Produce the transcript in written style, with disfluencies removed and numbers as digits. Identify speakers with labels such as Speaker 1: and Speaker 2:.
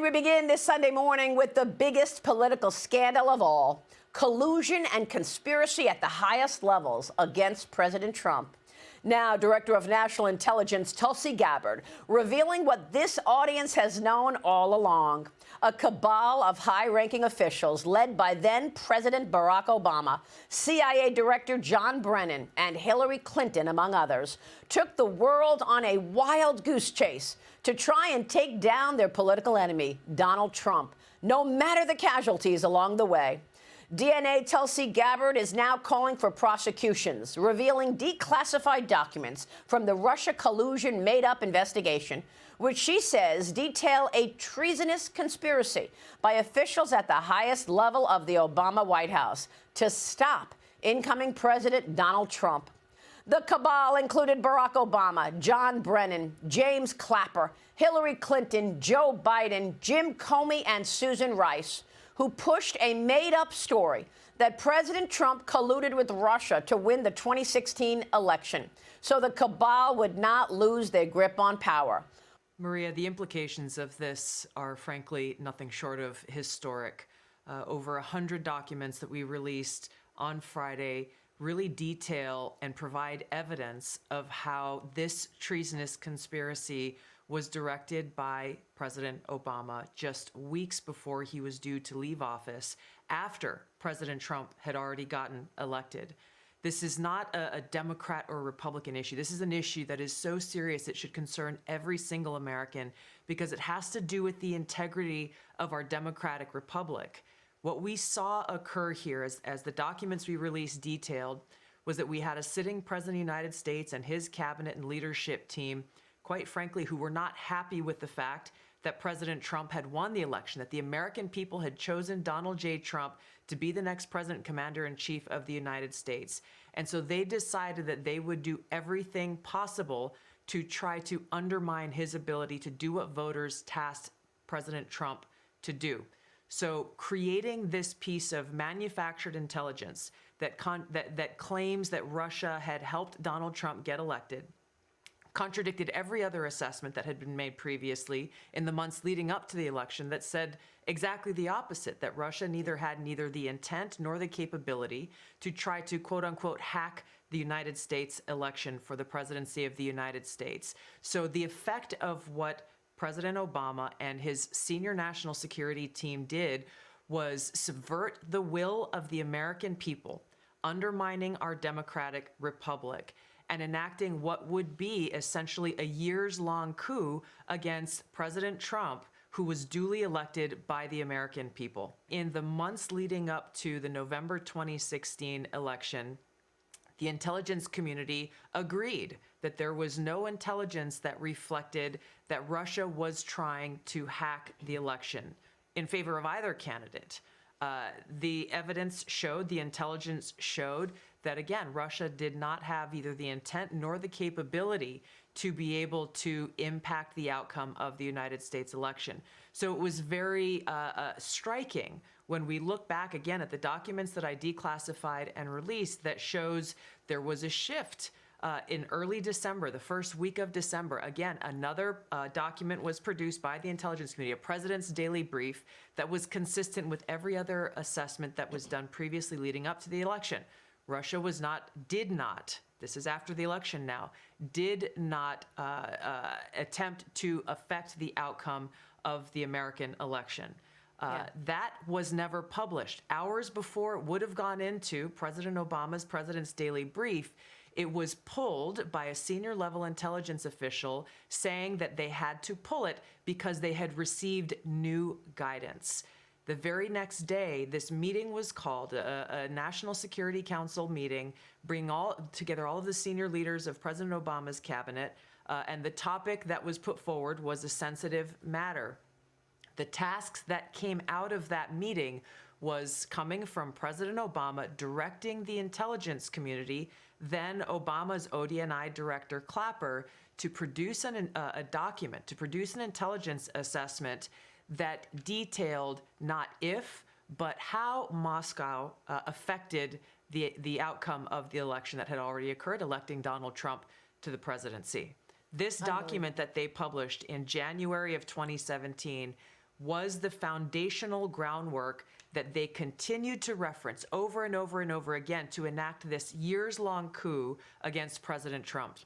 Speaker 1: And we begin this Sunday morning with the biggest political scandal of all: collusion and conspiracy at the highest levels against President Trump. Now, Director of National Intelligence Tulsi Gabbard revealing what this audience has known all along: a cabal of high-ranking officials led by then-President Barack Obama, CIA Director John Brennan, and Hillary Clinton, among others, took the world on a wild goose chase to try and take down their political enemy, Donald Trump, no matter the casualties along the way. DNA Tulsi Gabbard is now calling for prosecutions, revealing declassified documents from the Russia collusion made-up investigation, which she says detail a treasonous conspiracy by officials at the highest level of the Obama White House to stop incoming President Donald Trump. The cabal included Barack Obama, John Brennan, James Clapper, Hillary Clinton, Joe Biden, Jim Comey, and Susan Rice, who pushed a made-up story that President Trump colluded with Russia to win the 2016 election, so the cabal would not lose their grip on power.
Speaker 2: Maria, the implications of this are frankly nothing short of historic. Over 100 documents that we released on Friday really detail and provide evidence of how this treasonous conspiracy was directed by President Obama just weeks before he was due to leave office, after President Trump had already gotten elected. This is not a Democrat or Republican issue. This is an issue that is so serious it should concern every single American, because it has to do with the integrity of our democratic republic. What we saw occur here, as the documents we released detailed, was that we had a sitting president of the United States and his cabinet and leadership team, quite frankly, who were not happy with the fact that President Trump had won the election, that the American people had chosen Donald J. Trump to be the next president commander-in-chief of the United States. And so they decided that they would do everything possible to try to undermine his ability to do what voters tasked President Trump to do. So creating this piece of manufactured intelligence that claims that Russia had helped Donald Trump get elected contradicted every other assessment that had been made previously in the months leading up to the election that said exactly the opposite, that Russia had neither the intent nor the capability to try to, quote unquote, hack the United States election for the presidency of the United States. So the effect of what President Obama and his senior national security team did was subvert the will of the American people, undermining our democratic republic, and enacting what would be essentially a years-long coup against President Trump, who was duly elected by the American people. In the months leading up to the November 2016 election, the intelligence community agreed that there was no intelligence that reflected that Russia was trying to hack the election in favor of either candidate. The evidence showed, the intelligence showed that, again, Russia did not have either the intent nor the capability to be able to impact the outcome of the United States election. So it was very striking when we look back again at the documents that I declassified and released that shows there was a shift in early December, the first week of December. Again, another document was produced by the intelligence community, a president's daily brief that was consistent with every other assessment that was done previously leading up to the election. Russia did not, this is after the election now, did not attempt to affect the outcome of the American election. That was never published. Hours before it would have gone into President Obama's President's Daily Brief, it was pulled by a senior level intelligence official saying that they had to pull it because they had received new guidance. The very next day, this meeting was called, a National Security Council meeting, bringing together all of the senior leaders of President Obama's cabinet, and the topic that was put forward was a sensitive matter. The tasks that came out of that meeting was coming from President Obama directing the intelligence community, then Obama's DNI Director Clapper, to produce a document, to produce an intelligence assessment that detailed not if, but how Moscow affected the outcome of the election that had already occurred, electing Donald Trump to the presidency. This document that they published in January of 2017 was the foundational groundwork that they continued to reference over and over and over again to enact this years-long coup against President Trump.